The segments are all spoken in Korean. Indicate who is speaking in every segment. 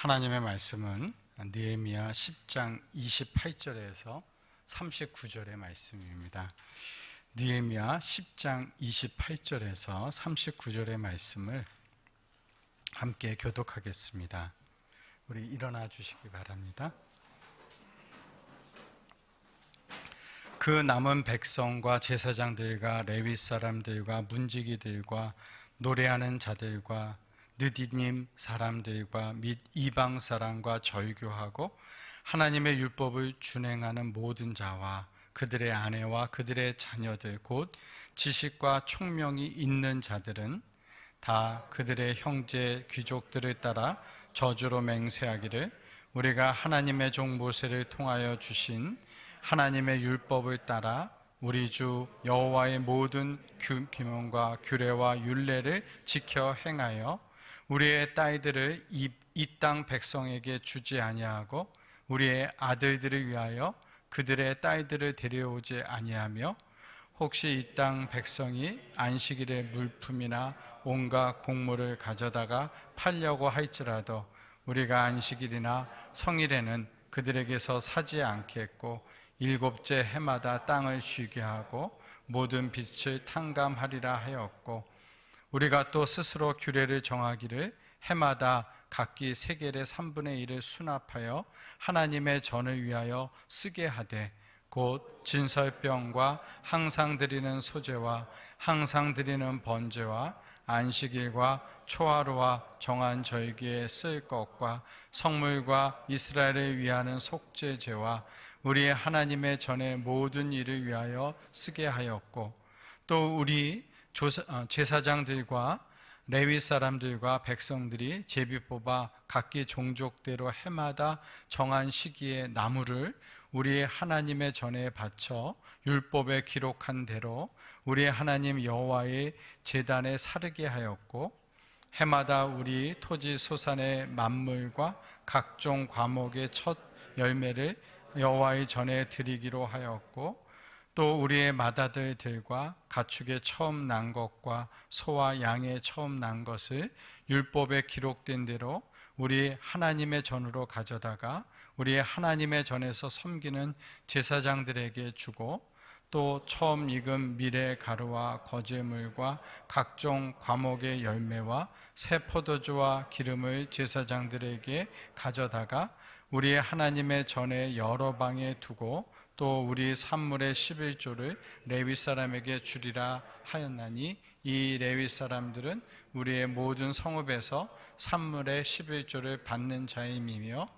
Speaker 1: 하나님의 말씀은 느헤미야 10장 28절에서 39절의 말씀입니다. 느헤미야 10장 28절에서 39절의 말씀을 함께 교독하겠습니다. 우리 일어나 주시기 바랍니다. 그 남은 백성과 제사장들과 레위 사람들과 문지기들과 노래하는 자들과 느디님 사람들과 및 이방 사람과 절교하고 하나님의 율법을 준행하는 모든 자와 그들의 아내와 그들의 자녀들 곧 지식과 총명이 있는 자들은 다 그들의 형제 귀족들을 따라 저주로 맹세하기를 우리가 하나님의 종 모세를 통하여 주신 하나님의 율법을 따라 우리 주 여호와의 모든 규명과 규례와 율례를 지켜 행하여 우리의 딸들을 이 땅 백성에게 주지 아니하고 우리의 아들들을 위하여 그들의 딸들을 데려오지 아니하며 혹시 이 땅 백성이 안식일의 물품이나 온갖 곡물을 가져다가 팔려고 할지라도 우리가 안식일이나 성일에는 그들에게서 사지 않겠고 일곱째 해마다 땅을 쉬게 하고 모든 빛을 탕감하리라 하였고 우리가 또 스스로 규례를 정하기를 해마다 각기 세겔의 3분의 1을 수납하여 하나님의 전을 위하여 쓰게 하되 곧 진설병과 항상 드리는 소제와 항상 드리는 번제와 안식일과 초하루와 정한 절기에 쓸 것과 성물과 이스라엘을 위하는 속죄제와 우리의 하나님의 전의 모든 일을 위하여 쓰게 하였고 또 우리 제사장들과 레위 사람들과 백성들이 제비 뽑아 각기 종족대로 해마다 정한 시기에 나무를 우리의 하나님의 전에 바쳐 율법에 기록한 대로 우리의 하나님 여호와의 제단에 사르게 하였고 해마다 우리 토지 소산의 만물과 각종 과목의 첫 열매를 여호와의 전에 드리기로 하였고 또 우리의 맏아들들과 가축의 처음 난 것과 소와 양의 처음 난 것을 율법에 기록된 대로 우리 하나님의 전으로 가져다가 우리의 하나님의 전에서 섬기는 제사장들에게 주고 또 처음 익은 밀의 가루와 거제물과 각종 과목의 열매와 새 포도주와 기름을 제사장들에게 가져다가 우리의 하나님의 전에 여러 방에 두고 또 우리 산물의 11조를 레위 사람에게 주리라 하였나니 이 레위 사람들은 우리의 모든 성읍에서 산물의 11조를 받는 자임이며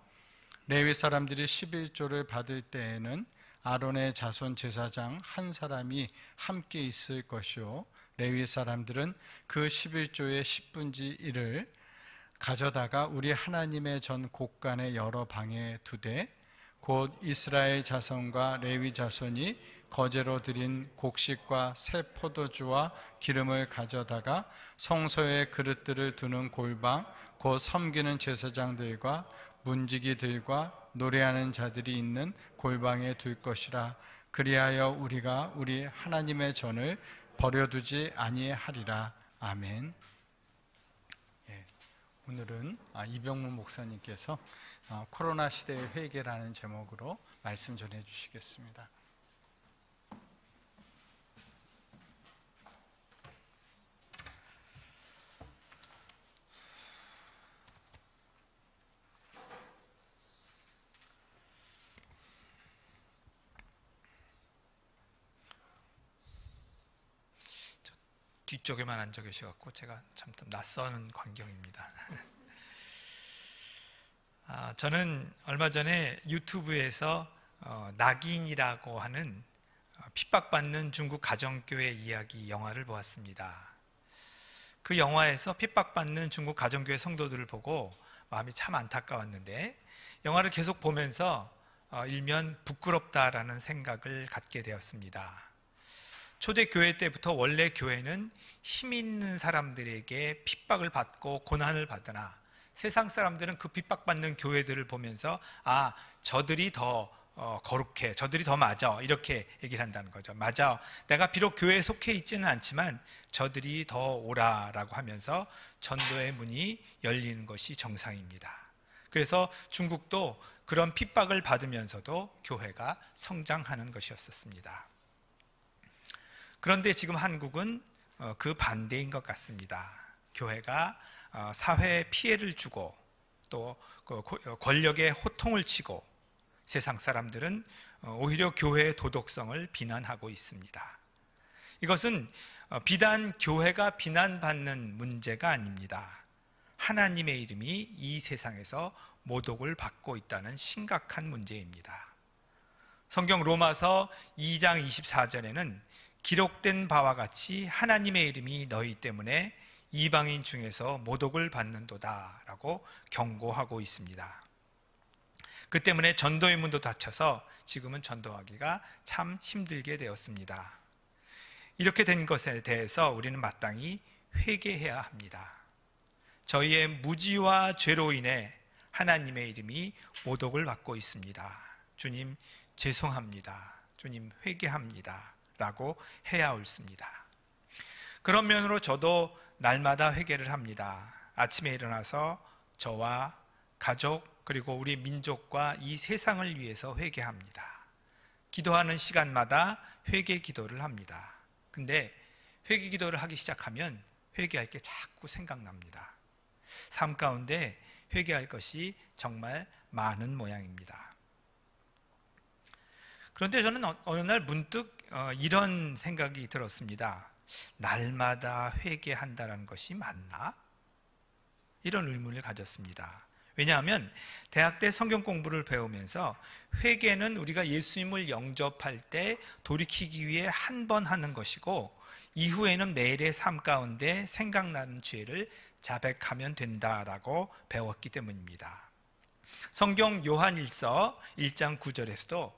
Speaker 1: 레위 사람들이 11조를 받을 때에는 아론의 자손 제사장 한 사람이 함께 있을 것이요 레위 사람들은 그 11조의 10분지 1을 가져다가 우리 하나님의 전 곳간의 여러 방에 두되 곧 이스라엘 자손과 레위 자손이 거제로 드린 곡식과 새 포도주와 기름을 가져다가 성소에 그릇들을 두는 골방 곧 섬기는 제사장들과 문지기들과 노래하는 자들이 있는 골방에 둘 것이라. 그리하여 우리가 우리 하나님의 전을 버려두지 아니하리라. 아멘. 오늘은 이병문 목사님께서 코로나 시대의 회개라는 제목으로 말씀 전해 주시겠습니다.
Speaker 2: 뒤쪽에만 앉아 계셔갖고 제가 참 낯선 광경입니다. 저는 얼마 전에 유튜브에서 낙인이라고 하는 핍박받는 중국 가정교회 이야기 영화를 보았습니다. 그 영화에서 핍박받는 중국 가정교회 성도들을 보고 마음이 참 안타까웠는데 영화를 계속 보면서 일면 부끄럽다라는 생각을 갖게 되었습니다. 초대교회 때부터 원래 교회는 힘 있는 사람들에게 핍박을 받고 고난을 받으나 세상 사람들은 그 핍박받는 교회들을 보면서 저들이 더 거룩해, 저들이 더 맞아, 이렇게 얘기를 한다는 거죠. 맞아, 내가 비록 교회에 속해 있지는 않지만 저들이 더 오라라고 하면서 전도의 문이 열리는 것이 정상입니다. 그래서 중국도 그런 핍박을 받으면서도 교회가 성장하는 것이었습니다. 그런데 지금 한국은 그 반대인 것 같습니다. 교회가 사회에 피해를 주고 또 권력에 호통을 치고 세상 사람들은 오히려 교회의 도덕성을 비난하고 있습니다. 이것은 비단 교회가 비난받는 문제가 아닙니다. 하나님의 이름이 이 세상에서 모독을 받고 있다는 심각한 문제입니다. 성경 로마서 2장 24절에는 기록된 바와 같이 하나님의 이름이 너희 때문에 이방인 중에서 모독을 받는도다 라고 경고하고 있습니다. 그 때문에 전도의 문도 닫혀서 지금은 전도하기가 참 힘들게 되었습니다. 이렇게 된 것에 대해서 우리는 마땅히 회개해야 합니다. 저희의 무지와 죄로 인해 하나님의 이름이 모독을 받고 있습니다. 주님 죄송합니다. 주님 회개합니다. 라고 해야 옳습니다. 그런 면으로 저도 날마다 회개를 합니다. 아침에 일어나서 저와 가족 그리고 우리 민족과 이 세상을 위해서 회개합니다. 기도하는 시간마다 회개 기도를 합니다. 근데 회개 기도를 하기 시작하면 회개할 게 자꾸 생각납니다. 삶 가운데 회개할 것이 정말 많은 모양입니다. 그런데 저는 어느 날 문득 이런 생각이 들었습니다. 날마다 회개한다는 것이 맞나? 이런 의문을 가졌습니다. 왜냐하면 대학 때 성경 공부를 배우면서 회개는 우리가 예수님을 영접할 때 돌이키기 위해 한 번 하는 것이고 이후에는 매일의 삶 가운데 생각나는 죄를 자백하면 된다라고 배웠기 때문입니다. 성경 요한일서 1장 9절에서도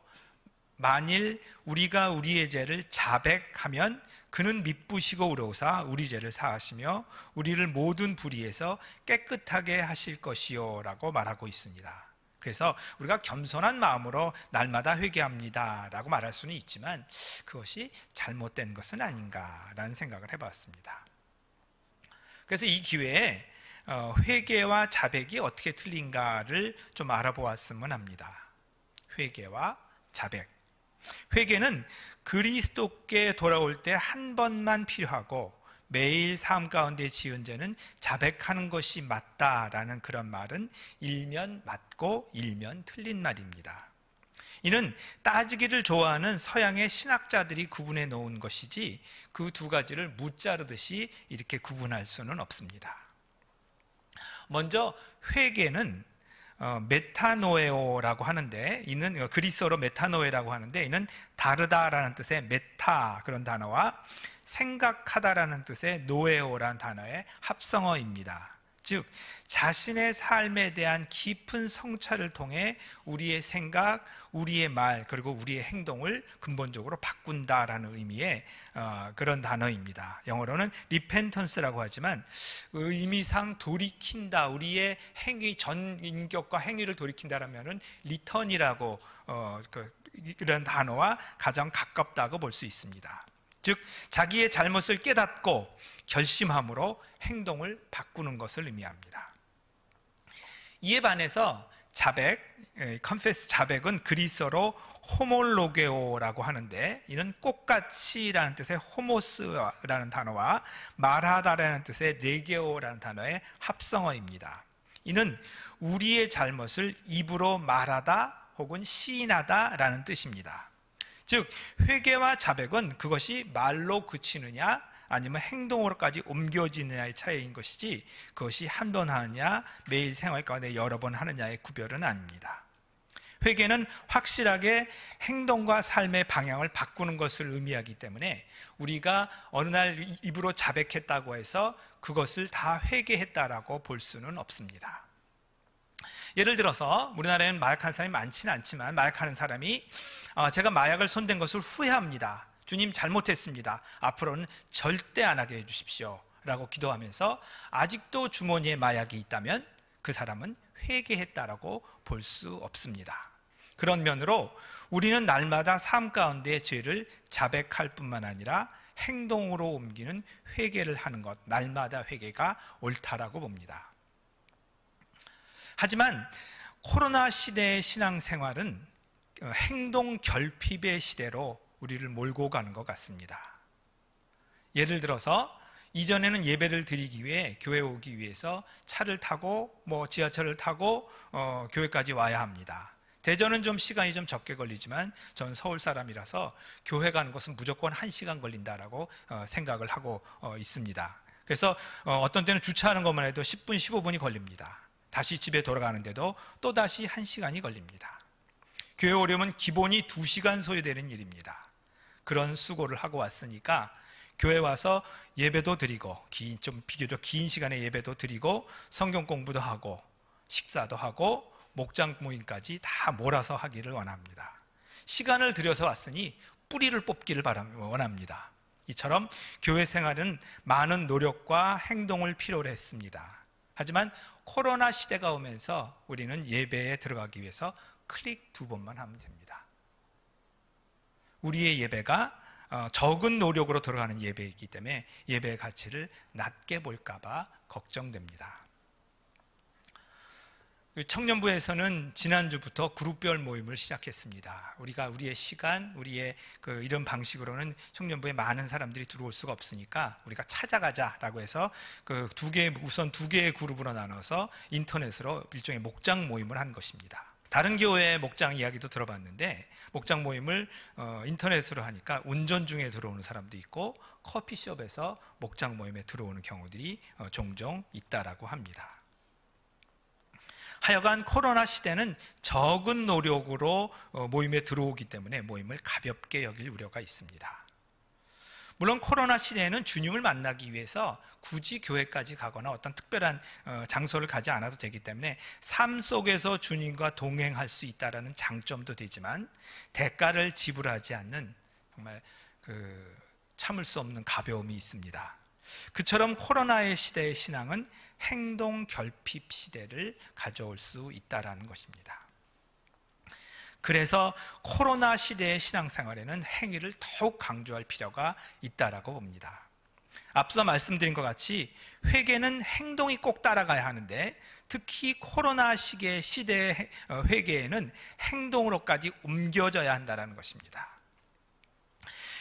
Speaker 2: 만일 우리가 우리의 죄를 자백하면 그는 미쁘시고 의로우사 우리 죄를 사하시며 우리를 모든 불의에서 깨끗하게 하실 것이요 라고 말하고 있습니다. 그래서 우리가 겸손한 마음으로 날마다 회개합니다 라고 말할 수는 있지만 그것이 잘못된 것은 아닌가라는 생각을 해봤습니다. 그래서 이 기회에 회개와 자백이 어떻게 틀린가를 좀 알아보았으면 합니다. 회개와 자백. 회개는 그리스도께 돌아올 때 한 번만 필요하고 매일 삶 가운데 지은 죄는 자백하는 것이 맞다라는 그런 말은 일면 맞고 일면 틀린 말입니다. 이는 따지기를 좋아하는 서양의 신학자들이 구분해 놓은 것이지 그 두 가지를 무자르듯이 이렇게 구분할 수는 없습니다. 먼저 회개는 메타노에오라고 하는데 이는 그리스어로 메타노에라고 하는데 이는 다르다라는 뜻의 메타 그런 단어와 생각하다라는 뜻의 노에오라는 단어의 합성어입니다. 즉 자신의 삶에 대한 깊은 성찰을 통해 우리의 생각, 우리의 말 그리고 우리의 행동을 근본적으로 바꾼다라는 의미의 그런 단어입니다. 영어로는 repentance라고 하지만 의미상 돌이킨다, 우리의 행위 전 인격과 행위를 돌이킨다라면은 return이라고 이런 단어와 가장 가깝다고 볼 수 있습니다. 즉 자기의 잘못을 깨닫고 결심함으로 행동을 바꾸는 것을 의미합니다. 이에 반해서 자백, confess 자백은 그리스어로 호몰로게오라고 하는데 이는 꽃같이라는 뜻의 호모스라는 단어와 말하다라는 뜻의 레게오라는 단어의 합성어입니다. 이는 우리의 잘못을 입으로 말하다 혹은 시인하다라는 뜻입니다. 즉 회개와 자백은 그것이 말로 그치느냐 아니면 행동으로까지 옮겨지느냐의 차이인 것이지 그것이 한 번 하느냐 매일 생활 가운데 여러 번 하느냐의 구별은 아닙니다. 회개는 확실하게 행동과 삶의 방향을 바꾸는 것을 의미하기 때문에 우리가 어느 날 입으로 자백했다고 해서 그것을 다 회개했다라고 볼 수는 없습니다. 예를 들어서 우리나라에는 마약하는 사람이 많지는 않지만 마약하는 사람이 제가 마약을 손댄 것을 후회합니다. 주님 잘못했습니다. 앞으로는 절대 안 하게 해주십시오 라고 기도하면서 아직도 주머니에 마약이 있다면 그 사람은 회개했다라고 볼 수 없습니다. 그런 면으로 우리는 날마다 삶 가운데의 죄를 자백할 뿐만 아니라 행동으로 옮기는 회개를 하는 것, 날마다 회개가 옳다라고 봅니다. 하지만 코로나 시대의 신앙생활은 행동 결핍의 시대로 우리를 몰고 가는 것 같습니다. 예를 들어서 이전에는 예배를 드리기 위해 교회 오기 위해서 차를 타고 지하철을 타고 교회까지 와야 합니다. 대전은 좀 시간이 좀 적게 걸리지만 전 서울 사람이라서 교회 가는 것은 무조건 1시간 걸린다라고 생각을 하고 있습니다. 그래서 어떤 때는 주차하는 것만 해도 10분, 15분이 걸립니다. 다시 집에 돌아가는데도 또다시 1시간이 걸립니다. 교회 오려면 기본이 2시간 소요되는 일입니다. 그런 수고를 하고 왔으니까 교회 와서 예배도 드리고 좀 비교적 긴 시간의 예배도 드리고 성경 공부도 하고 식사도 하고 목장 모임까지 다 몰아서 하기를 원합니다. 시간을 들여서 왔으니 뿌리를 뽑기를 원합니다. 이처럼 교회 생활은 많은 노력과 행동을 필요로 했습니다. 하지만 코로나 시대가 오면서 우리는 예배에 들어가기 위해서 클릭 2번만 하면 됩니다. 우리의 예배가 적은 노력으로 들어가는 예배이기 때문에 예배의 가치를 낮게 볼까봐 걱정됩니다. 청년부에서는 지난주부터 그룹별 모임을 시작했습니다. 우리가 우리의 시간, 우리의 이런 방식으로는 청년부에 많은 사람들이 들어올 수가 없으니까 우리가 찾아가자라고 해서 우선 두 개의 그룹으로 나눠서 인터넷으로 일종의 목장 모임을 한 것입니다. 다른 교회의 목장 이야기도 들어봤는데 목장 모임을 인터넷으로 하니까 운전 중에 들어오는 사람도 있고 커피숍에서 목장 모임에 들어오는 경우들이 종종 있다라고 합니다. 하여간 코로나 시대는 적은 노력으로 모임에 들어오기 때문에 모임을 가볍게 여길 우려가 있습니다. 물론 코로나 시대에는 주님을 만나기 위해서 굳이 교회까지 가거나 어떤 특별한 장소를 가지 않아도 되기 때문에 삶 속에서 주님과 동행할 수 있다는 장점도 되지만 대가를 지불하지 않는 정말 참을 수 없는 가벼움이 있습니다. 그처럼 코로나의 시대의 신앙은 행동 결핍 시대를 가져올 수 있다는 것입니다. 그래서 코로나 시대의 신앙생활에는 행위를 더욱 강조할 필요가 있다라고 봅니다. 앞서 말씀드린 것 같이 회개는 행동이 꼭 따라가야 하는데 특히 코로나 시대의 회개에는 행동으로까지 옮겨져야 한다는 것입니다.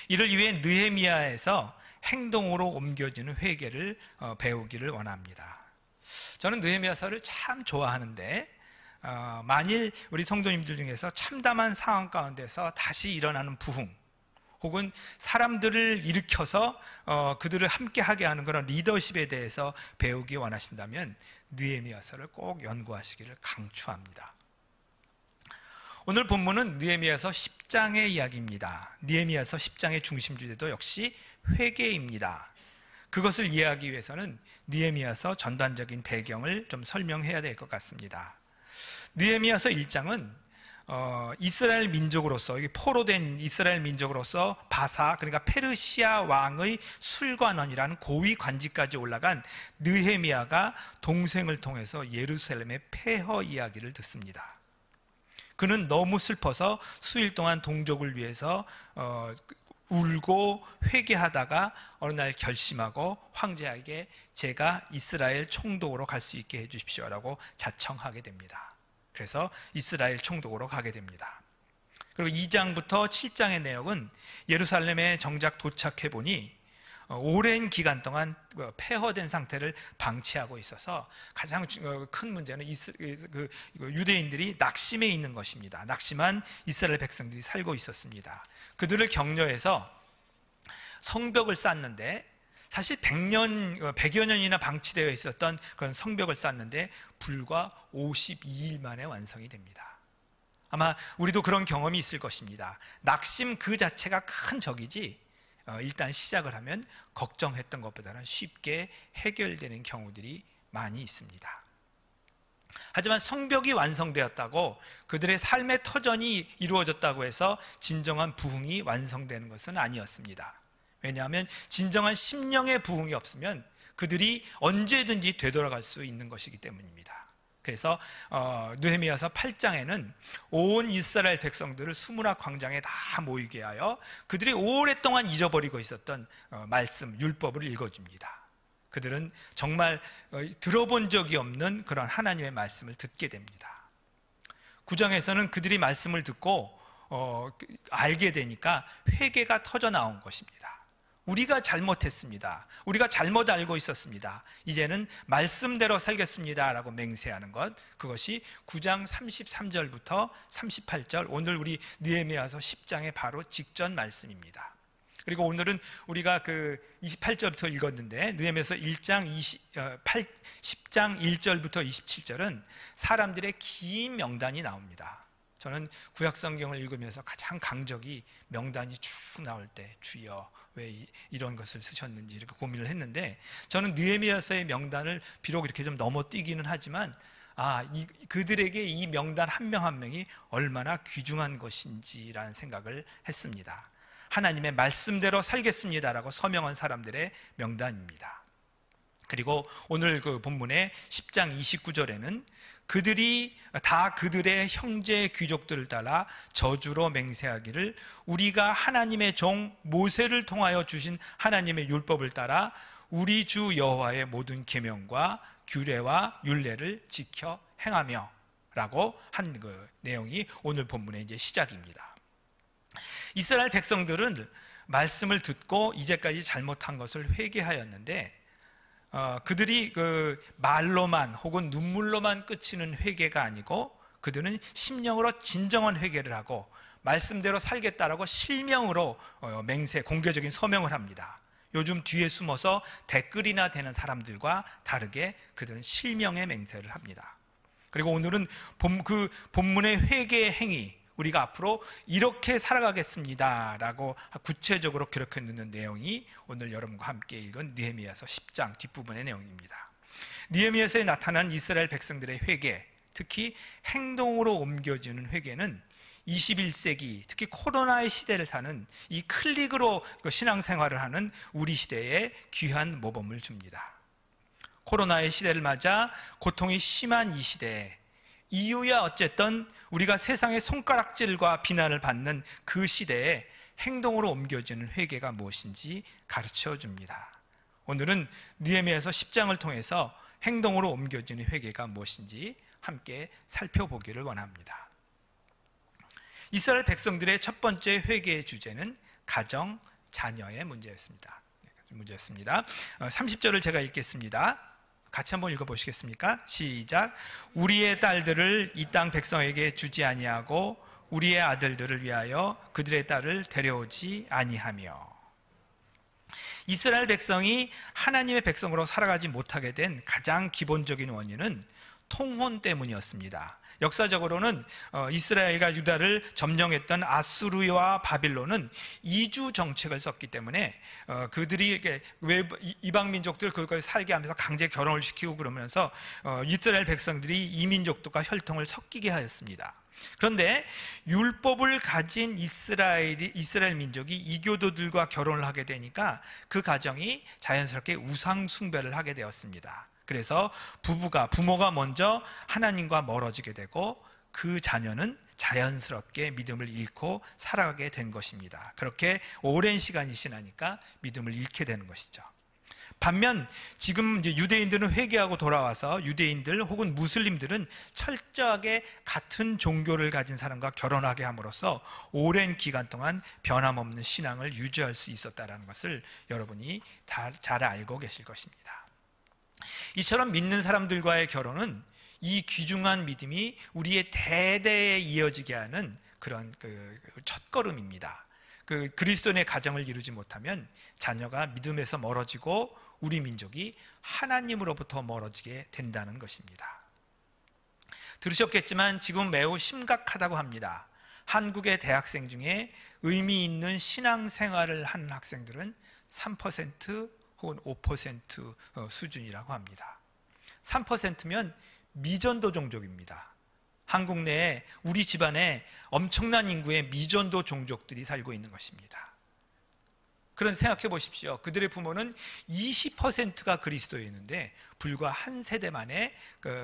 Speaker 2: 이를 위해 느헤미야에서 행동으로 옮겨지는 회개를 배우기를 원합니다. 저는 느헤미야서를 참 좋아하는데 만일 우리 성도님들 중에서 참담한 상황 가운데서 다시 일어나는 부흥 혹은 사람들을 일으켜서 그들을 함께하게 하는 그런 리더십에 대해서 배우기 원하신다면 느헤미야서를 꼭 연구하시기를 강추합니다. 오늘 본문은 느헤미야서 10장의 이야기입니다. 느헤미야서 10장의 중심 주제도 역시 회개입니다. 그것을 이해하기 위해서는 느헤미야서 전반적인 배경을 좀 설명해야 될 것 같습니다. 느헤미야서 1장은 이스라엘 민족으로서 포로된 이스라엘 민족으로서 바사 그러니까 페르시아 왕의 술관원이라는 고위 관직까지 올라간 느헤미야가 동생을 통해서 예루살렘의 폐허 이야기를 듣습니다. 그는 너무 슬퍼서 수일 동안 동족을 위해서 울고 회개하다가 어느 날 결심하고 황제에게 제가 이스라엘 총독으로 갈 수 있게 해주십시오라고 자청하게 됩니다. 그래서 이스라엘 총독으로 가게 됩니다. 그리고 2장부터 7장의 내용은 예루살렘에 정작 도착해 보니 오랜 기간 동안 폐허된 상태를 방치하고 있어서 가장 큰 문제는 유대인들이 낙심해 있는 것입니다. 낙심한 이스라엘 백성들이 살고 있었습니다. 그들을 격려해서 성벽을 쌓는데 사실 100여 년이나 방치되어 있었던 그런 성벽을 쌓는데 불과 52일 만에 완성이 됩니다. 아마 우리도 그런 경험이 있을 것입니다. 낙심 그 자체가 큰 적이지 일단 시작을 하면 걱정했던 것보다는 쉽게 해결되는 경우들이 많이 있습니다. 하지만 성벽이 완성되었다고 그들의 삶의 터전이 이루어졌다고 해서 진정한 부흥이 완성되는 것은 아니었습니다. 왜냐하면 진정한 심령의 부흥이 없으면 그들이 언제든지 되돌아갈 수 있는 것이기 때문입니다. 그래서 느헤미야서 8장에는 온 이스라엘 백성들을 수문학 광장에 다 모이게 하여 그들이 오랫동안 잊어버리고 있었던 말씀, 율법을 읽어줍니다. 그들은 정말 들어본 적이 없는 그런 하나님의 말씀을 듣게 됩니다. 9장에서는 그들이 말씀을 듣고 알게 되니까 회개가 터져 나온 것입니다. 우리가 잘못했습니다. 우리가 잘못 알고 있었습니다. 이제는 말씀대로 살겠습니다 라고 맹세하는 것, 그것이 9장 33절부터 38절, 오늘 우리 느헤미야서 10장의 바로 직전 말씀입니다. 그리고 오늘은 우리가 그 28절부터 읽었는데, 느헤미야서 10장 1절부터 27절은 사람들의 긴 명단이 나옵니다. 저는 구약성경을 읽으면서 가장 강적이 명단이 쭉 나올 때 주여 왜 이런 것을 쓰셨는지 이렇게 고민을 했는데, 저는 느헤미야서의 명단을 비록 이렇게 좀 넘어뛰기는 하지만 그들에게 이 명단 한 명 한 명이 얼마나 귀중한 것인지라는 생각을 했습니다. 하나님의 말씀대로 살겠습니다라고 서명한 사람들의 명단입니다. 그리고 오늘 그 본문의 10장 29절에는 그들이 다 그들의 형제 귀족들을 따라 저주로 맹세하기를 우리가 하나님의 종 모세를 통하여 주신 하나님의 율법을 따라 우리 주 여호와의 모든 계명과 규례와 율례를 지켜 행하며 라고 한 그 내용이 오늘 본문의 이제 시작입니다. 이스라엘 백성들은 말씀을 듣고 이제까지 잘못한 것을 회개하였는데, 그들이 그 말로만 혹은 눈물로만 그치는 회개가 아니고 그들은 심령으로 진정한 회개를 하고 말씀대로 살겠다라고 실명으로 맹세, 공개적인 서명을 합니다. 요즘 뒤에 숨어서 댓글이나 되는 사람들과 다르게 그들은 실명의 맹세를 합니다. 그리고 오늘은 그 본문의 회개의 행위, 우리가 앞으로 이렇게 살아가겠습니다 라고 구체적으로 기록해 놓는 내용이 오늘 여러분과 함께 읽은 느헤미야서 10장 뒷부분의 내용입니다. 느헤미야서에 나타난 이스라엘 백성들의 회개, 특히 행동으로 옮겨지는 회개는 21세기, 특히 코로나의 시대를 사는 이 클릭으로 신앙생활을 하는 우리 시대에 귀한 모범을 줍니다. 코로나의 시대를 맞아 고통이 심한 이 시대에, 이유야 어쨌든 우리가 세상의 손가락질과 비난을 받는 그 시대에 행동으로 옮겨지는 회개가 무엇인지 가르쳐 줍니다. 오늘은 느헤미야서 10장을 통해서 행동으로 옮겨지는 회개가 무엇인지 함께 살펴보기를 원합니다. 이스라엘 백성들의 첫 번째 회개의 주제는 가정, 자녀의 문제였습니다. 30절을 제가 읽겠습니다. 같이 한번 읽어보시겠습니까? 시작. 우리의 딸들을 이 땅 백성에게 주지 아니하고 우리의 아들들을 위하여 그들의 딸을 데려오지 아니하며. 이스라엘 백성이 하나님의 백성으로 살아가지 못하게 된 가장 기본적인 원인은 통혼 때문이었습니다. 역사적으로는 이스라엘과 유다를 점령했던 아수르와 바빌론은 이주 정책을 썼기 때문에 그들이 이방 민족들 그걸 살게 하면서 강제 결혼을 시키고 그러면서 이스라엘 백성들이 이 민족들과 혈통을 섞이게 하였습니다. 그런데 율법을 가진 이스라엘 민족이 이교도들과 결혼을 하게 되니까 그 가정이 자연스럽게 우상 숭배를 하게 되었습니다. 그래서 부모가 먼저 하나님과 멀어지게 되고 그 자녀는 자연스럽게 믿음을 잃고 살아가게 된 것입니다. 그렇게 오랜 시간이 지나니까 믿음을 잃게 되는 것이죠. 반면 지금 이제 유대인들은 회개하고 돌아와서 유대인들 혹은 무슬림들은 철저하게 같은 종교를 가진 사람과 결혼하게 함으로써 오랜 기간 동안 변함없는 신앙을 유지할 수 있었다는 것을 여러분이 잘 알고 계실 것입니다. 이처럼 믿는 사람들과의 결혼은 이 귀중한 믿음이 우리의 대대에 이어지게 하는 그런 첫걸음입니다. 그리스도인의 가정을 이루지 못하면 자녀가 믿음에서 멀어지고 우리 민족이 하나님으로부터 멀어지게 된다는 것입니다. 들으셨겠지만 지금 매우 심각하다고 합니다. 한국의 대학생 중에 의미 있는 신앙생활을 하는 학생들은 3% 혹은 5% 수준이라고 합니다. 3%면 미전도 종족입니다. 한국 내에 우리 집안에 엄청난 인구의 미전도 종족들이 살고 있는 것입니다. 그런 생각해 보십시오. 그들의 부모는 20%가 그리스도였는데 불과 한 세대 만에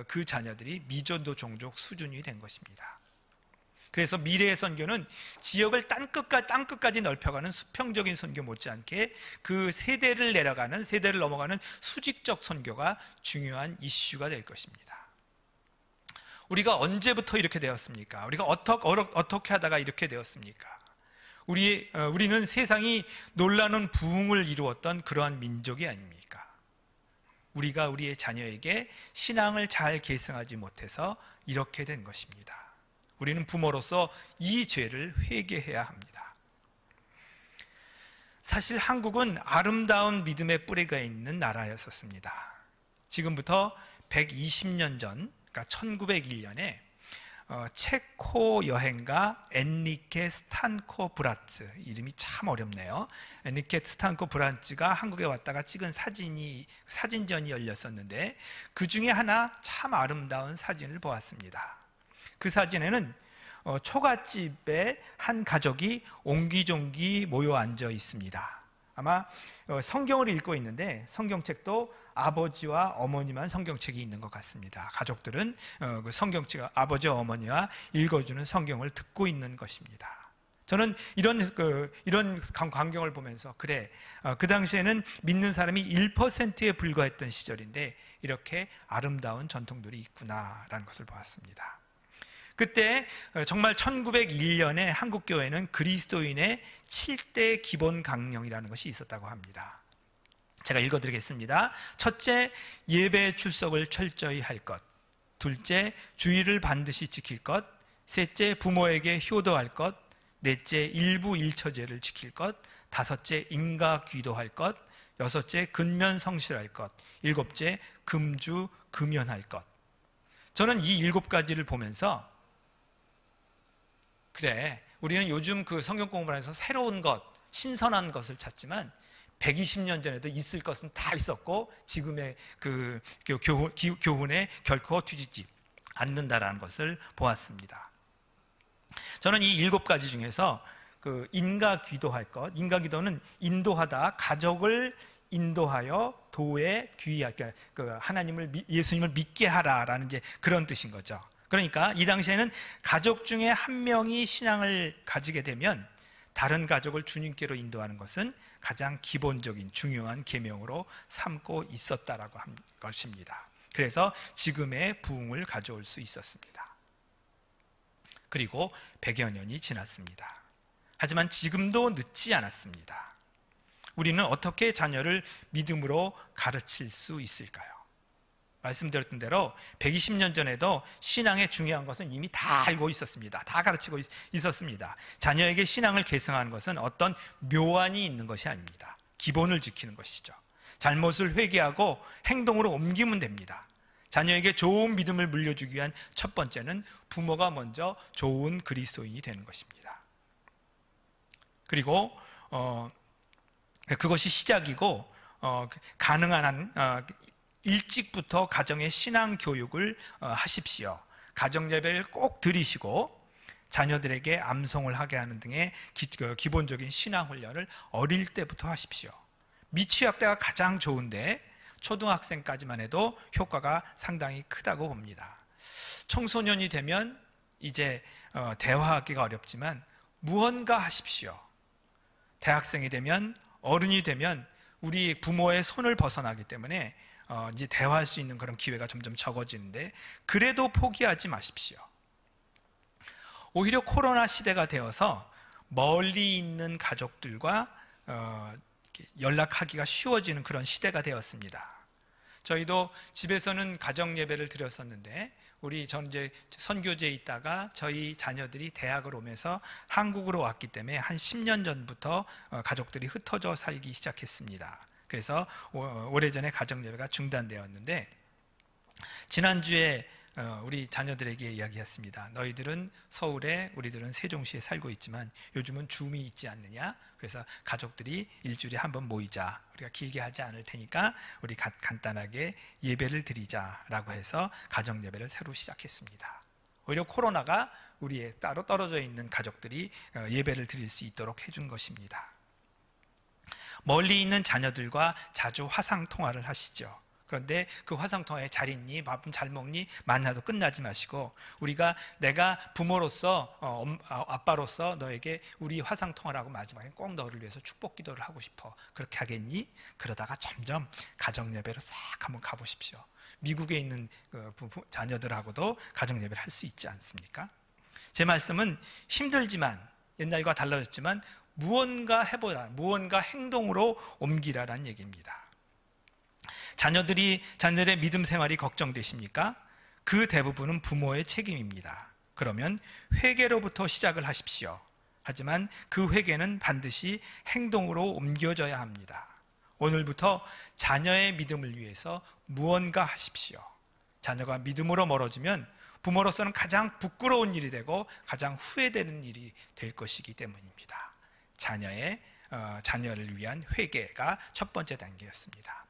Speaker 2: 그 자녀들이 미전도 종족 수준이 된 것입니다. 그래서 미래의 선교는 지역을 땅끝까지 넓혀가는 수평적인 선교 못지않게 그 세대를 넘어가는 수직적 선교가 중요한 이슈가 될 것입니다. 우리가 언제부터 이렇게 되었습니까? 우리가 어떻게 하다가 이렇게 되었습니까? 우리는 세상이 놀라는 부흥을 이루었던 그러한 민족이 아닙니까? 우리가 우리의 자녀에게 신앙을 잘 계승하지 못해서 이렇게 된 것입니다. 우리는 부모로서 이 죄를 회개해야 합니다. 사실 한국은 아름다운 믿음의 뿌리가 있는 나라였었습니다. 지금부터 120년 전, 그러니까 1901년에 체코 여행가 엔리케 스탄코 브라츠, 이름이 참 어렵네요. 엔리케 스탄코 브라츠가 한국에 왔다가 찍은 사진전이 열렸었는데 그 중에 하나 참 아름다운 사진을 보았습니다. 그 사진에는 초가집에 한 가족이 옹기종기 모여 앉아 있습니다. 아마 성경을 읽고 있는데 성경책도 아버지와 어머니만 성경책이 있는 것 같습니다. 가족들은 그 성경책, 아버지와 어머니와 읽어주는 성경을 듣고 있는 것입니다. 저는 이런 광경을 보면서 그 당시에는 믿는 사람이 1%에 불과했던 시절인데 이렇게 아름다운 전통들이 있구나라는 것을 보았습니다. 그때 정말 1901년에 한국교회는 그리스도인의 7대 기본 강령이라는 것이 있었다고 합니다. 제가 읽어드리겠습니다. 첫째, 예배 출석을 철저히 할 것. 둘째, 주의를 반드시 지킬 것. 셋째, 부모에게 효도할 것. 넷째, 일부 일처제를 지킬 것. 다섯째, 인가 귀도할 것. 여섯째, 근면 성실할 것. 일곱째, 금주 금연할 것. 저는 이 7가지를 보면서 우리는 요즘 그 성경 공부를 해서 새로운 것, 신선한 것을 찾지만 120년 전에도 있을 것은 다 있었고 지금의 그 교훈에 결코 뒤지지 않는다라는 것을 보았습니다. 저는 이 7가지 중에서 그 인가 기도할 것, 인가 기도는 인도하다, 가족을 인도하여 도에 귀하게, 그 하나님을, 예수님을 믿게 하라라는 이제 그런 뜻인 거죠. 그러니까 이 당시에는 가족 중에 한 명이 신앙을 가지게 되면 다른 가족을 주님께로 인도하는 것은 가장 기본적인 중요한 계명으로 삼고 있었다라고 한 것입니다. 그래서 지금의 부흥을 가져올 수 있었습니다. 그리고 100여 년이 지났습니다. 하지만 지금도 늦지 않았습니다. 우리는 어떻게 자녀를 믿음으로 가르칠 수 있을까요? 말씀드렸던 대로 120년 전에도 신앙의 중요한 것은 이미 다 알고 있었습니다. 다 가르치고 있었습니다. 자녀에게 신앙을 계승하는 것은 어떤 묘안이 있는 것이 아닙니다. 기본을 지키는 것이죠. 잘못을 회개하고 행동으로 옮기면 됩니다. 자녀에게 좋은 믿음을 물려주기 위한 첫 번째는 부모가 먼저 좋은 그리스도인이 되는 것입니다. 그리고 그것이 시작이고 가능한 한 일찍부터 가정의 신앙 교육을 하십시오. 가정 예배를 꼭 드리시고 자녀들에게 암송을 하게 하는 등의 기본적인 신앙 훈련을 어릴 때부터 하십시오. 미취학 때가 가장 좋은데 초등학생까지만 해도 효과가 상당히 크다고 봅니다. 청소년이 되면 이제 대화하기가 어렵지만 무언가 하십시오. 대학생이 되면, 어른이 되면 우리 부모의 손을 벗어나기 때문에 이제 대화할 수 있는 그런 기회가 점점 적어지는데 그래도 포기하지 마십시오. 오히려 코로나 시대가 되어서 멀리 있는 가족들과 연락하기가 쉬워지는 그런 시대가 되었습니다. 저희도 집에서는 가정 예배를 드렸었는데 전 이제 선교지에 있다가 저희 자녀들이 대학을 오면서 한국으로 왔기 때문에 한 10년 전부터 가족들이 흩어져 살기 시작했습니다. 그래서 오래전에 가정 예배가 중단되었는데 지난주에 우리 자녀들에게 이야기했습니다. 너희들은 서울에, 우리들은 세종시에 살고 있지만 요즘은 줌이 있지 않느냐? 그래서 가족들이 일주일에 한 번 모이자. 우리가 길게 하지 않을 테니까 우리 간단하게 예배를 드리자라고 해서 가정 예배를 새로 시작했습니다. 오히려 코로나가 우리의 따로 떨어져 있는 가족들이 예배를 드릴 수 있도록 해준 것입니다. 멀리 있는 자녀들과 자주 화상 통화를 하시죠. 그런데 그 화상통화에 잘 있니? 밥 잘 먹니? 만나도 끝나지 마시고 내가 부모로서 아빠로서 너에게 우리 화상통화라고 마지막에 꼭 너를 위해서 축복 기도를 하고 싶어. 그렇게 하겠니? 그러다가 점점 가정예배로 싹 한번 가보십시오. 미국에 있는 자녀들하고도 가정예배를 할 수 있지 않습니까? 제 말씀은 힘들지만 옛날과 달라졌지만 무언가 해보라, 무언가 행동으로 옮기라라는 얘기입니다. 자녀들의 믿음 생활이 걱정되십니까? 그 대부분은 부모의 책임입니다. 그러면 회개로부터 시작을 하십시오. 하지만 그 회개는 반드시 행동으로 옮겨져야 합니다. 오늘부터 자녀의 믿음을 위해서 무언가 하십시오. 자녀가 믿음으로 멀어지면 부모로서는 가장 부끄러운 일이 되고 가장 후회되는 일이 될 것이기 때문입니다. 자녀를 위한 회개가 첫 번째 단계였습니다.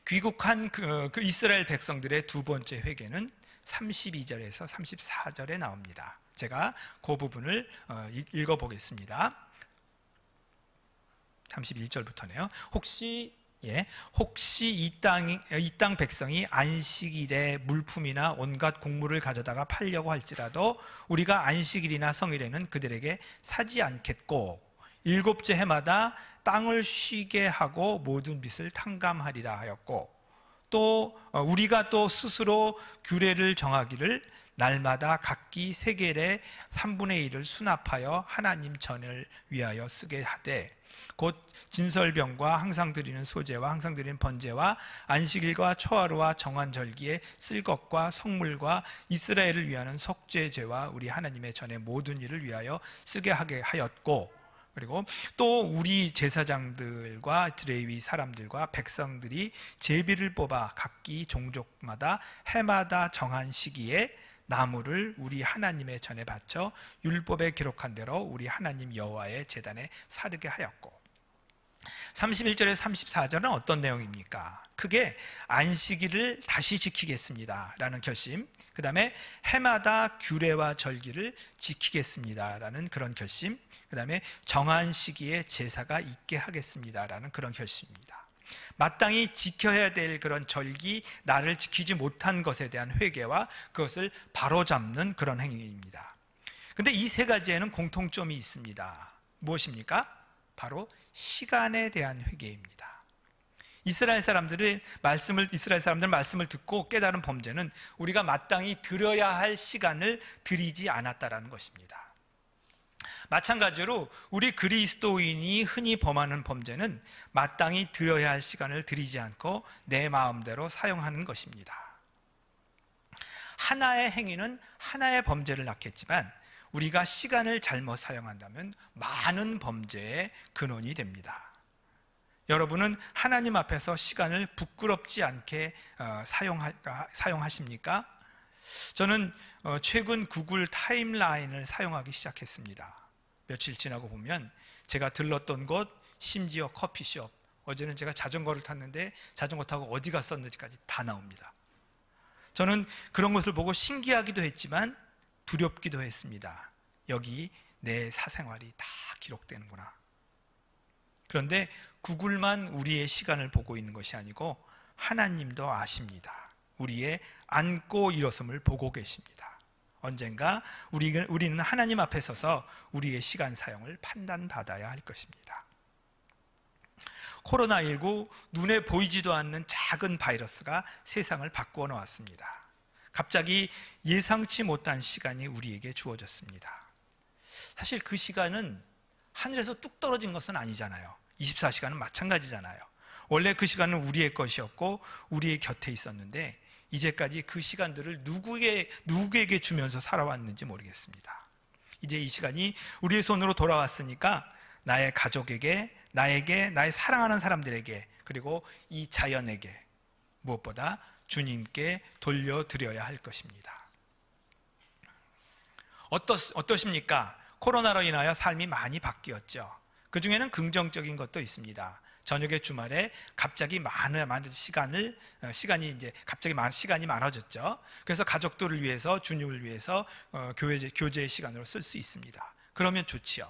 Speaker 2: 귀국한 그 이스라엘 백성들의 두 번째 회개는 32절에서 34절에 나옵니다. 제가 그 부분을 읽어보겠습니다. 31절부터네요. 혹시 이 땅 백성이 안식일에 물품이나 온갖 곡물을 가져다가 팔려고 할지라도 우리가 안식일이나 성일에는 그들에게 사지 않겠고 일곱째 해마다 땅을 쉬게 하고 모든 빚을 탕감하리라 하였고 또 우리가 또 스스로 규례를 정하기를 날마다 각기 세겔의 3분의 1을 수납하여 하나님 전을 위하여 쓰게 하되 곧 진설병과 항상 드리는 소제와 항상 드리는 번제와 안식일과 초하루와 정한 절기에 쓸 것과 성물과 이스라엘을 위하는 속죄제와 우리 하나님의 전의 모든 일을 위하여 쓰게 하게 하였고 그리고 또 우리 제사장들과 레위 사람들과 백성들이 제비를 뽑아 각기 종족마다 해마다 정한 시기에 나무를 우리 하나님의 전에 바쳐 율법에 기록한 대로 우리 하나님 여호와의 제단에 사르게 하였고 31절에서 34절은 어떤 내용입니까? 크게 안식일을 다시 지키겠습니다 라는 결심, 그 다음에 해마다 규례와 절기를 지키겠습니다 라는 그런 결심, 그 다음에 정한 시기에 제사가 있게 하겠습니다 라는 그런 결심입니다. 마땅히 지켜야 될 그런 절기, 나를 지키지 못한 것에 대한 회개와 그것을 바로잡는 그런 행위입니다. 그런데 이 세 가지에는 공통점이 있습니다. 무엇입니까? 바로 시간에 대한 회개입니다. 이스라엘 사람들 말씀을 듣고 깨달은 범죄는 우리가 마땅히 드려야 할 시간을 드리지 않았다라는 것입니다. 마찬가지로 우리 그리스도인이 흔히 범하는 범죄는 마땅히 드려야 할 시간을 드리지 않고 내 마음대로 사용하는 것입니다. 하나의 행위는 하나의 범죄를 낳겠지만 우리가 시간을 잘못 사용한다면 많은 범죄의 근원이 됩니다. 여러분은 하나님 앞에서 시간을 부끄럽지 않게 사용하십니까? 저는 최근 구글 타임라인을 사용하기 시작했습니다. 며칠 지나고 보면 제가 들렀던 곳, 심지어 커피숍, 어제는 제가 자전거를 탔는데 자전거 타고 어디 갔었는지까지 다 나옵니다. 저는 그런 것을 보고 신기하기도 했지만 두렵기도 했습니다. 여기 내 사생활이 다 기록되는구나. 그런데 구글만 우리의 시간을 보고 있는 것이 아니고 하나님도 아십니다. 우리의 앉고 일어섬을 보고 계십니다. 언젠가 우리는 하나님 앞에 서서 우리의 시간 사용을 판단받아야 할 것입니다. 코로나19, 눈에 보이지도 않는 작은 바이러스가 세상을 바꾸어 놓았습니다. 갑자기 예상치 못한 시간이 우리에게 주어졌습니다. 사실 그 시간은 하늘에서 뚝 떨어진 것은 아니잖아요. 24시간은 마찬가지잖아요. 원래 그 시간은 우리의 것이었고 우리의 곁에 있었는데 이제까지 그 시간들을 누구에게 주면서 살아왔는지 모르겠습니다. 이제 이 시간이 우리의 손으로 돌아왔으니까 나의 가족에게, 나에게, 나의 사랑하는 사람들에게, 그리고 이 자연에게 무엇보다 주님께 돌려드려야 할 것입니다. 어떠십니까? 코로나로 인하여 삶이 많이 바뀌었죠. 그 중에는 긍정적인 것도 있습니다. 저녁에 주말에 갑자기 많은 시간이 많아졌죠. 그래서 가족들을 위해서, 주님을 위해서 교제의 시간으로 쓸 수 있습니다. 그러면 좋지요.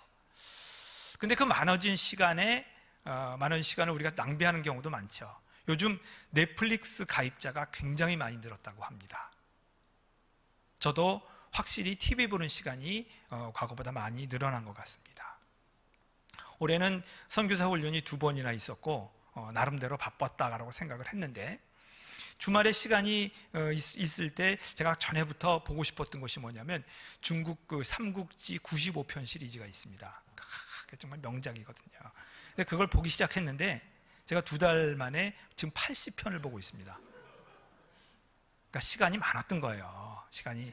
Speaker 2: 근데 그 많은 시간을 우리가 낭비하는 경우도 많죠. 요즘 넷플릭스 가입자가 굉장히 많이 늘었다고 합니다. 저도 확실히 TV 보는 시간이 과거보다 많이 늘어난 것 같습니다. 올해는 선교사 훈련이 2번이나 있었고 나름대로 바빴다라고 생각을 했는데, 주말에 시간이 있을 때 제가 전에부터 보고 싶었던 것이 뭐냐면 중국 그 삼국지 95편 시리즈가 있습니다. 그게 정말 명작이거든요. 근데 그걸 보기 시작했는데 제가 2달 만에 지금 80편을 보고 있습니다. 그러니까 시간이 많았던 거예요. 시간이.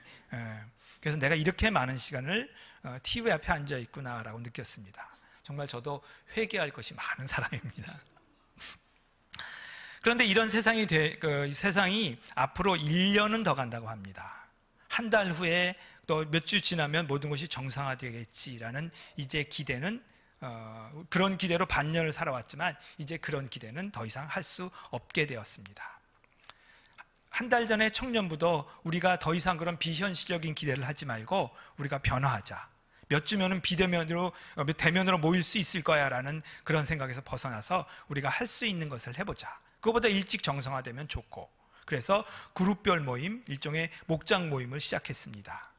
Speaker 2: 그래서 내가 이렇게 많은 시간을 TV 앞에 앉아 있구나라고 느꼈습니다. 정말 저도 회개할 것이 많은 사람입니다. 그런데 이런 세상이 앞으로 1년은 더 간다고 합니다. 한 달 후에 또 몇 주 지나면 모든 것이 정상화되겠지라는 이제 기대는 그런 기대로 반년을 살아왔지만 이제 그런 기대는 더 이상 할 수 없게 되었습니다. 한 달 전에 청년부도 우리가 더 이상 그런 비현실적인 기대를 하지 말고 우리가 변화하자. 몇 주면은 대면으로 모일 수 있을 거야 라는 그런 생각에서 벗어나서 우리가 할 수 있는 것을 해보자. 그거보다 일찍 정상화되면 좋고, 그래서 그룹별 모임, 일종의 목장 모임을 시작했습니다.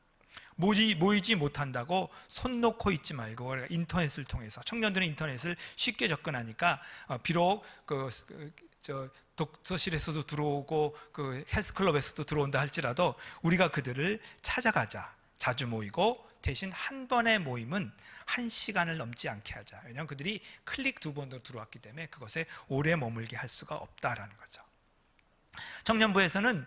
Speaker 2: 모이지 못한다고 손 놓고 있지 말고 인터넷을 통해서, 청년들은 인터넷을 쉽게 접근하니까 비록 독서실에서도 들어오고 헬스클럽에서도 들어온다 할지라도 우리가 그들을 찾아가자. 자주 모이고 대신 한 번의 모임은 1시간을 넘지 않게 하자. 왜냐하면 그들이 클릭 2번도 들어왔기 때문에 그것에 오래 머물게 할 수가 없다라는 거죠. 청년부에서는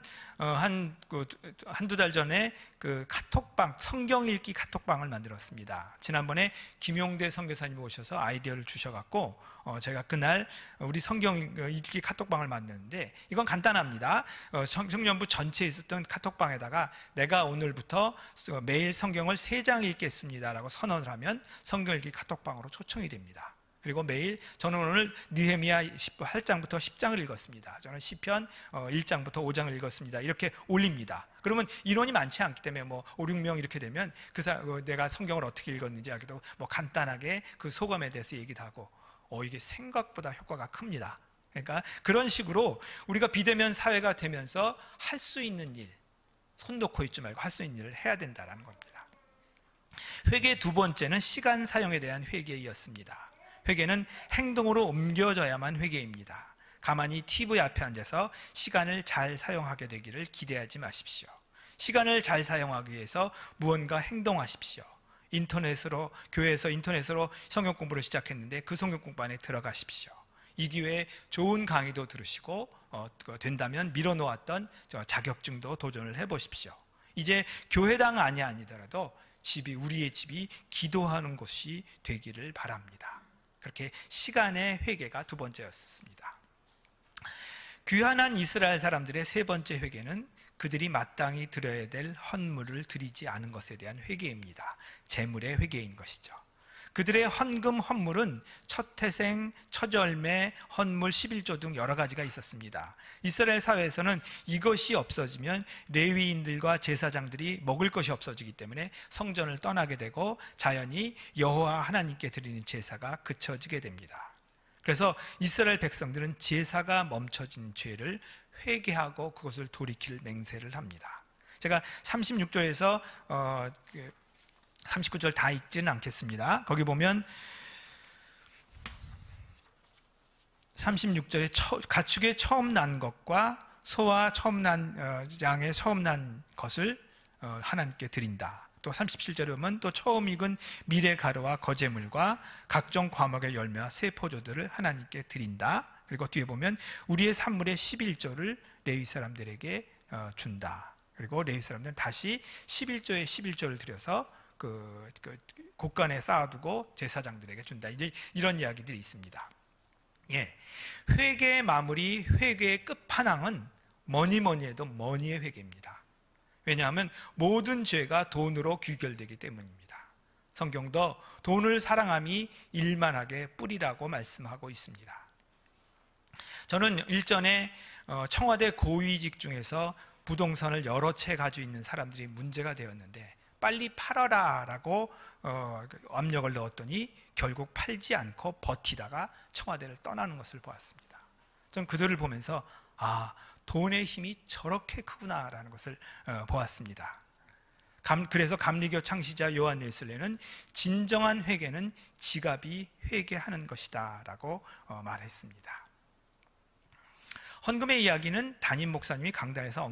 Speaker 2: 한두 달 전에 그 카톡방, 성경 읽기 카톡방을 만들었습니다. 지난번에 김용대 선교사님이 오셔서 아이디어를 주셔갖고 제가 그날 우리 성경 읽기 카톡방을 만드는데, 이건 간단합니다. 청년부 전체에 있었던 카톡방에다가 내가 오늘부터 매일 성경을 3장 읽겠습니다 라고 선언을 하면 성경 읽기 카톡방으로 초청이 됩니다. 그리고 매일 저는 오늘 느헤미야 8장부터 10장을 읽었습니다. 저는 시편 1장부터 5장을 읽었습니다. 이렇게 올립니다. 그러면 인원이 많지 않기 때문에 5, 6명 이렇게 되면 내가 성경을 어떻게 읽었는지 하기도 간단하게 그 소감에 대해서 얘기도 하고, 이게 생각보다 효과가 큽니다. 그러니까 그런 식으로 우리가 비대면 사회가 되면서 할 수 있는 일, 손 놓고 있지 말고 할 수 있는 일을 해야 된다는 겁니다. 회개 2번째는 시간 사용에 대한 회개이었습니다. 회개는 행동으로 옮겨져야만 회개입니다. 가만히 TV 앞에 앉아서 시간을 잘 사용하게 되기를 기대하지 마십시오. 시간을 잘 사용하기 위해서 무언가 행동하십시오. 교회에서 인터넷으로 성경 공부를 시작했는데 그 성경 공부 안에 들어가십시오. 이 기회에 좋은 강의도 들으시고 된다면 밀어놓았던 자격증도 도전을 해보십시오. 이제 교회당 아니더라도 우리의 집이 기도하는 곳이 되기를 바랍니다. 그렇게 시간의 회개가 2번째였습니다. 귀환한 이스라엘 사람들의 3번째 회개는 그들이 마땅히 드려야 될 헌물을 드리지 않은 것에 대한 회개입니다. 재물의 회개인 것이죠. 그들의 헌물은 첫 태생, 첫 열매, 헌물 11조 등 여러 가지가 있었습니다. 이스라엘 사회에서는 이것이 없어지면 레위인들과 제사장들이 먹을 것이 없어지기 때문에 성전을 떠나게 되고 자연히 여호와 하나님께 드리는 제사가 그쳐지게 됩니다. 그래서 이스라엘 백성들은 제사가 멈춰진 죄를 회개하고 그것을 돌이킬 맹세를 합니다. 제가 36절에서 39절 다 읽지는 않겠습니다. 거기 보면 36절에 가축의 처음 난 것과 소와 처음 난 양의 처음 난 것을 하나님께 드린다. 또 37절에 보면 또 처음 익은 밀의 가루와 거제물과 각종 과목의 열매와 새 포도들을 하나님께 드린다. 그리고 뒤에 보면 우리의 산물의 11조를 레위 사람들에게 준다. 그리고 레위 사람들은 다시 11조에 11조를 드려서 곳간에 쌓아두고 제사장들에게 준다. 이제 이런 이야기들이 있습니다. 예, 회개의 마무리, 회개의 끝판왕은 뭐니 해도 머니의 회개입니다. 왜냐하면 모든 죄가 돈으로 귀결되기 때문입니다. 성경도 돈을 사랑함이 일만하게 뿌리라고 말씀하고 있습니다. 저는 일전에 청와대 고위직 중에서 부동산을 여러 채 가지고 있는 사람들이 문제가 되었는데 빨리 팔아라 라고 압력을 넣었더니 결국 팔지 않고 버티다가 청와대를 떠나는 것을 보았습니다. 전 그들을 보면서 돈의 힘이 저렇게 크구나라는 것을 보았습니다. 그래서 감리교 창시자 요한 웨슬레는 진정한 회개는 지갑이 회개하는 것이다 라고 말했습니다. 헌금의 이야기는 담임 목사님이 강단에서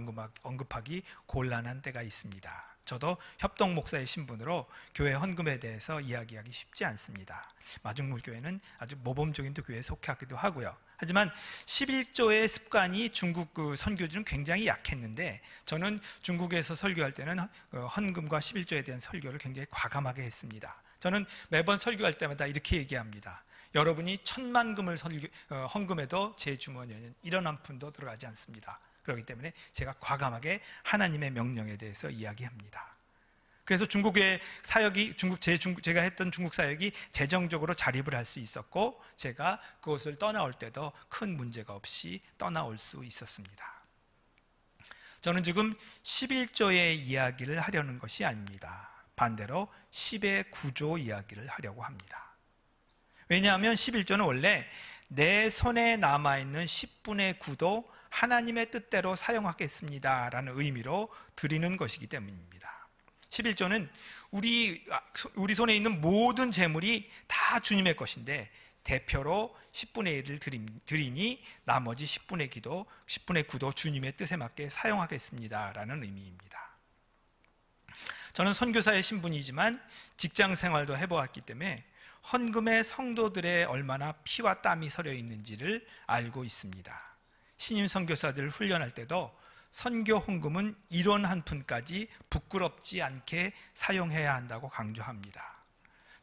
Speaker 2: 언급하기 곤란한 때가 있습니다. 저도 협동 목사의 신분으로 교회 헌금에 대해서 이야기하기 쉽지 않습니다. 마중물교회는 아주 모범적인 교회에 속하기도 하고요. 하지만 11조의 습관이 중국 선교지는 굉장히 약했는데, 저는 중국에서 설교할 때는 헌금과 11조에 대한 설교를 굉장히 과감하게 했습니다. 저는 매번 설교할 때마다 이렇게 얘기합니다. 여러분이 1000만 금을 헌금해도 제 주머니에는 1원 한 푼도 들어가지 않습니다. 그렇기 때문에 제가 과감하게 하나님의 명령에 대해서 이야기합니다. 그래서 중국의 사역이 제가 했던 중국 사역이 재정적으로 자립을 할 수 있었고, 제가 그것을 떠나올 때도 큰 문제가 없이 떠나올 수 있었습니다. 저는 지금 11조의 이야기를 하려는 것이 아닙니다. 반대로 10의 구조 이야기를 하려고 합니다. 왜냐하면 11조는 원래 내 손에 남아있는 10분의 9도 하나님의 뜻대로 사용하겠습니다 라는 의미로 드리는 것이기 때문입니다. 11조는 우리 손에 있는 모든 재물이 다 주님의 것인데, 대표로 10분의 1을 드리니 나머지 10분의 9도 주님의 뜻에 맞게 사용하겠습니다 라는 의미입니다. 저는 선교사의 신분이지만 직장 생활도 해보았기 때문에 헌금에 성도들의 얼마나 피와 땀이 서려 있는지를 알고 있습니다. 신임 선교사들을 훈련할 때도 선교 헌금은 1원 한 푼까지 부끄럽지 않게 사용해야 한다고 강조합니다.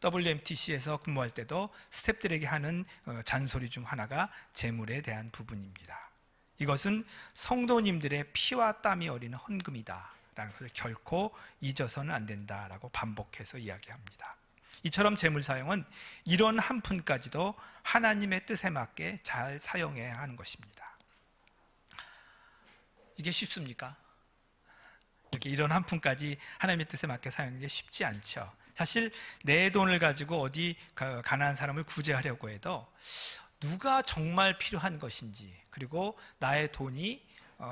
Speaker 2: WMTC에서 근무할 때도 스태프들에게 하는 잔소리 중 하나가 재물에 대한 부분입니다. 이것은 성도님들의 피와 땀이 어린 헌금이다 라는 것을 결코 잊어서는 안 된다라고 반복해서 이야기합니다. 이처럼 재물 사용은 1원 한 푼까지도 하나님의 뜻에 맞게 잘 사용해야 하는 것입니다. 이게 쉽습니까? 이렇게 1원 한 푼까지 하나님의 뜻에 맞게 사용하는 게 쉽지 않죠. 사실 내 돈을 가지고 어디 가난한 사람을 구제하려고 해도 누가 정말 필요한 것인지, 그리고 나의 돈이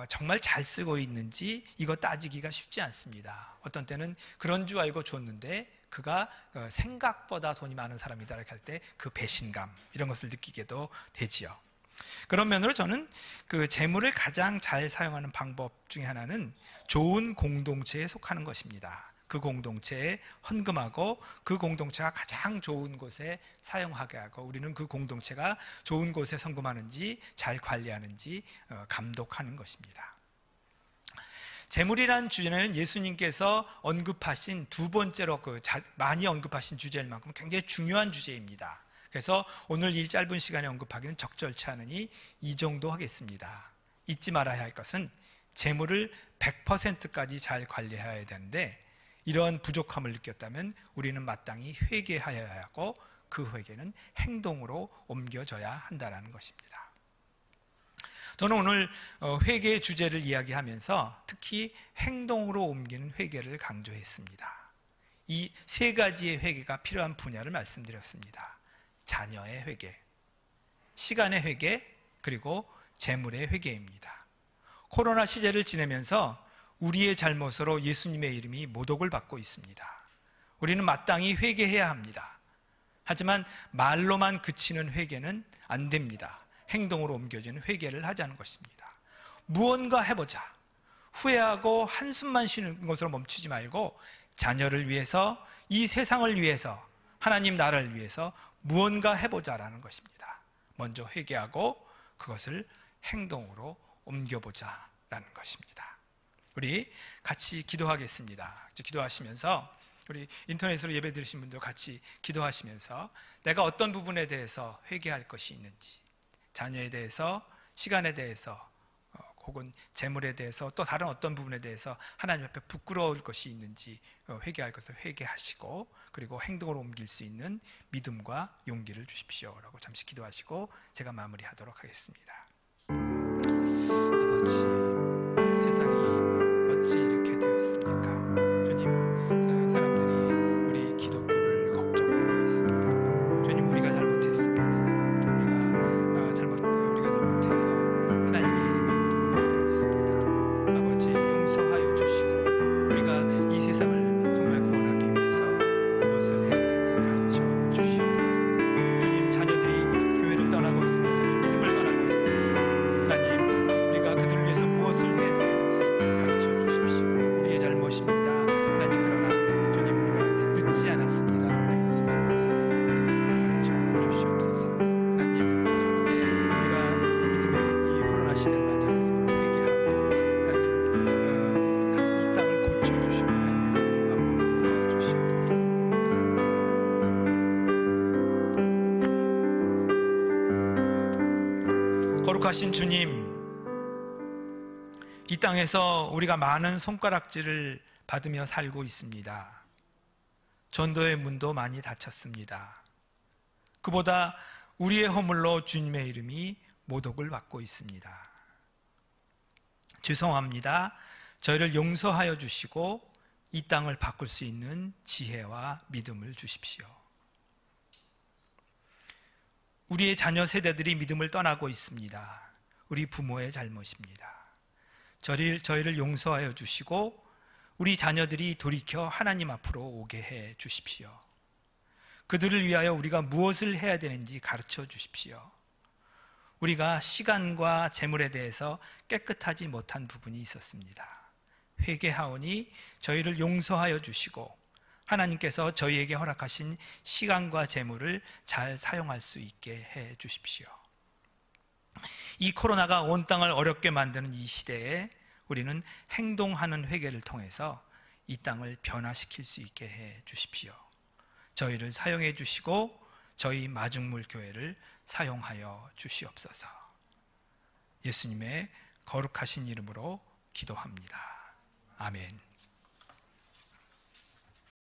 Speaker 2: 정말 잘 쓰고 있는지 이거 따지기가 쉽지 않습니다. 어떤 때는 그런 줄 알고 줬는데 그가 생각보다 돈이 많은 사람이다 이렇게 할 때 그 배신감, 이런 것을 느끼게도 되지요. 그런 면으로 저는 그 재물을 가장 잘 사용하는 방법 중에 하나는 좋은 공동체에 속하는 것입니다. 그 공동체에 헌금하고 그 공동체가 가장 좋은 곳에 사용하게 하고, 우리는 그 공동체가 좋은 곳에 헌금하는지 잘 관리하는지 감독하는 것입니다. 재물이라는 주제는 예수님께서 언급하신 두 번째로 많이 언급하신 주제일 만큼 굉장히 중요한 주제입니다. 그래서 오늘 이 짧은 시간에 언급하기는 적절치 않으니 이 정도 하겠습니다. 잊지 말아야 할 것은 재물을 100%까지 잘 관리해야 되는데, 이런 부족함을 느꼈다면 우리는 마땅히 회개하여야 하고, 그 회개는 행동으로 옮겨져야 한다는 것입니다. 저는 오늘 회개의 주제를 이야기하면서 특히 행동으로 옮기는 회개를 강조했습니다. 이 세 가지의 회개가 필요한 분야를 말씀드렸습니다. 자녀의 회개, 시간의 회개, 그리고 재물의 회개입니다. 코로나 시대를 지내면서 우리의 잘못으로 예수님의 이름이 모독을 받고 있습니다. 우리는 마땅히 회개해야 합니다. 하지만 말로만 그치는 회개는 안 됩니다. 행동으로 옮겨지는 회개를 하자는 것입니다. 무언가 해보자. 후회하고 한숨만 쉬는 것으로 멈추지 말고 자녀를 위해서, 이 세상을 위해서, 하나님 나라를 위해서 무언가 해보자라는 것입니다. 먼저 회개하고 그것을 행동으로 옮겨보자라는 것입니다. 우리 같이 기도하겠습니다. 기도하시면서, 우리 인터넷으로 예배 드리신 분들 같이 기도하시면서 내가 어떤 부분에 대해서 회개할 것이 있는지, 자녀에 대해서, 시간에 대해서, 혹은 재물에 대해서, 또 다른 어떤 부분에 대해서 하나님 앞에 부끄러울 것이 있는지 회개할 것을 회개하시고, 그리고 행동으로 옮길 수 있는 믿음과 용기를 주십시오 라고 잠시 기도하시고 제가 마무리하도록 하겠습니다. 아버지, 세상이 어찌 이렇게 되었습니까? 주님, 사람들이 우리 기독교를 걱정하고 있습니다. 주님, 우리가 잘못했습니다. 우리가 잘못해서 우리가 이 세상을 정말 구원하기 위해서 무엇을 해야 되는지 가르쳐 주시옵소서. 주님, 자녀들이 교회를 떠나고 있습니다. 믿음을 떠나고 있습니다. 하나님, 우리가 그들을 위해서 무엇을 해야 되는지 가르쳐 주십시오. 우리의 잘못입니다. 하나님, 그러나 주님, 우리가 늦지 않았습니다. 가르쳐 주시옵소서. 하나님, 이제 우리가 믿음의 이 코로나 시대를 맞아 믿음으로 회개하고 하나님, 다시 이 땅을 고쳐주시고 하나님 만복하여 주시옵소서. 거룩하신 주님, 이 땅에서 우리가 많은 손가락질을 받으며 살고 있습니다. 전도의 문도 많이 닫혔습니다. 그보다 우리의 허물로 주님의 이름이 모독을 받고 있습니다. 죄송합니다. 저희를 용서하여 주시고 이 땅을 바꿀 수 있는 지혜와 믿음을 주십시오. 우리의 자녀 세대들이 믿음을 떠나고 있습니다. 우리 부모의 잘못입니다. 저희를 용서하여 주시고 우리 자녀들이 돌이켜 하나님 앞으로 오게 해 주십시오. 그들을 위하여 우리가 무엇을 해야 되는지 가르쳐 주십시오. 우리가 시간과 재물에 대해서 깨끗하지 못한 부분이 있었습니다. 회개하오니 저희를 용서하여 주시고 하나님께서 저희에게 허락하신 시간과 재물을 잘 사용할 수 있게 해 주십시오. 이 코로나가 온 땅을 어렵게 만드는 이 시대에 우리는 행동하는 회개를 통해서 이 땅을 변화시킬 수 있게 해 주십시오. 저희를 사용해 주시고 저희 마중물 교회를 사용하여 주시옵소서. 예수님의 거룩하신 이름으로 기도합니다. 아멘.